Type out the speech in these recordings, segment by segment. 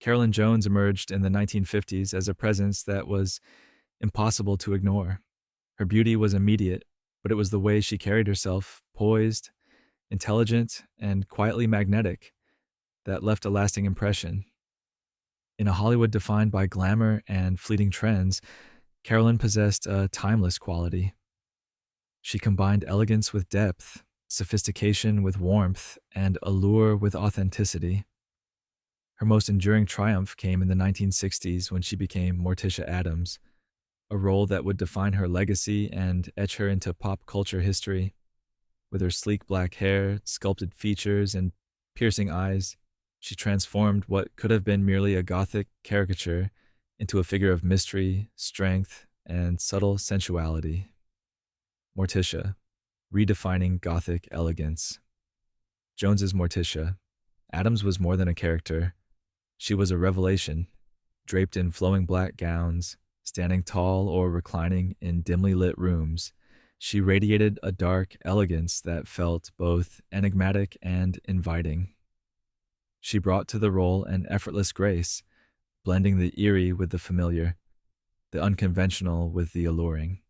Carolyn Jones emerged in the 1950s as a presence that was impossible to ignore. Her beauty was immediate, but it was the way she carried herself, poised, intelligent, and quietly magnetic, that left a lasting impression. In a Hollywood defined by glamour and fleeting trends, Carolyn possessed a timeless quality. She combined elegance with depth, sophistication with warmth, and allure with authenticity. Her most enduring triumph came in the 1960s when she became Morticia Addams, a role that would define her legacy and etch her into pop culture history. With her sleek black hair, sculpted features, and piercing eyes, she transformed what could have been merely a gothic caricature into a figure of mystery, strength, and subtle sensuality. Morticia, redefining gothic elegance. Jones's Morticia. Addams was more than a character. She was a revelation, draped in flowing black gowns, standing tall or reclining in dimly lit rooms. She radiated a dark elegance that felt both enigmatic and inviting. She brought to the role an effortless grace, blending the eerie with the familiar, the unconventional with the alluring.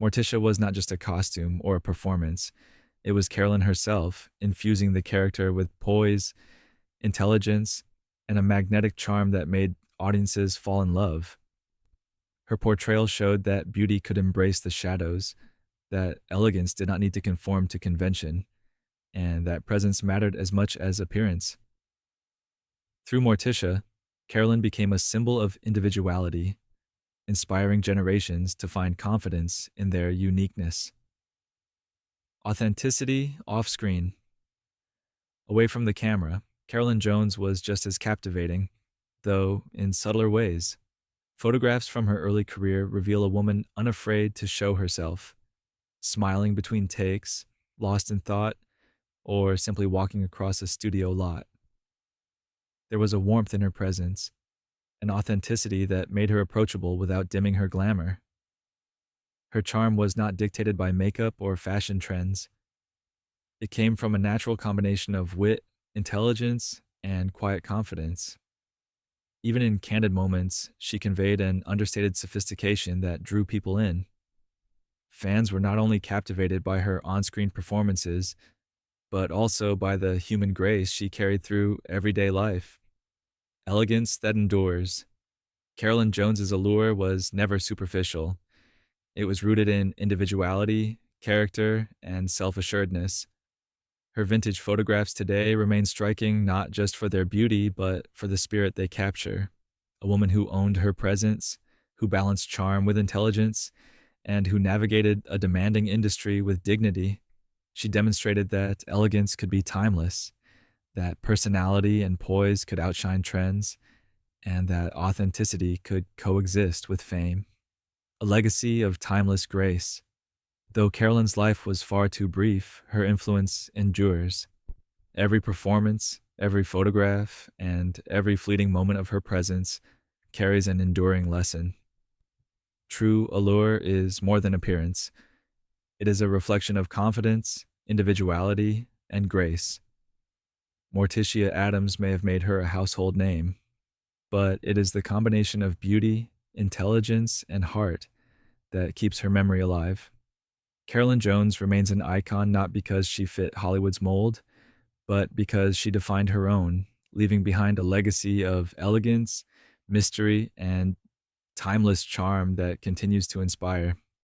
Morticia was not just a costume or a performance, it was Carolyn herself, infusing the character with poise, intelligence, and a magnetic charm that made audiences fall in love. Her portrayal showed that beauty could embrace the shadows, that elegance did not need to conform to convention, and that presence mattered as much as appearance. Through Morticia, Carolyn became a symbol of individuality, inspiring generations to find confidence in their uniqueness. Authenticity off-screen. Away from the camera, Carolyn Jones was just as captivating, though in subtler ways. Photographs from her early career reveal a woman unafraid to show herself, smiling between takes, lost in thought, or simply walking across a studio lot. There was a warmth in her presence, an authenticity that made her approachable without dimming her glamour. Her charm was not dictated by makeup or fashion trends. It came from a natural combination of wit, intelligence, and quiet confidence. Even in candid moments, she conveyed an understated sophistication that drew people in. Fans were not only captivated by her on-screen performances, but also by the human grace she carried through everyday life. Elegance that endures. Carolyn Jones's allure was never superficial. It was rooted in individuality, character, and self-assuredness. Her vintage photographs today remain striking not just for their beauty, but for the spirit they capture. A woman who owned her presence, who balanced charm with intelligence, and who navigated a demanding industry with dignity. She demonstrated that elegance could be timeless, that personality and poise could outshine trends, and that authenticity could coexist with fame. A legacy of timeless grace. Though Carolyn's life was far too brief, her influence endures. Every performance, every photograph, and every fleeting moment of her presence carries an enduring lesson. True allure is more than appearance. It is a reflection of confidence, individuality, and grace. Morticia Addams may have made her a household name, but it is the combination of beauty, intelligence, and heart that keeps her memory alive. Carolyn Jones remains an icon not because she fit Hollywood's mold, but because she defined her own, leaving behind a legacy of elegance, mystery, and timeless charm that continues to inspire.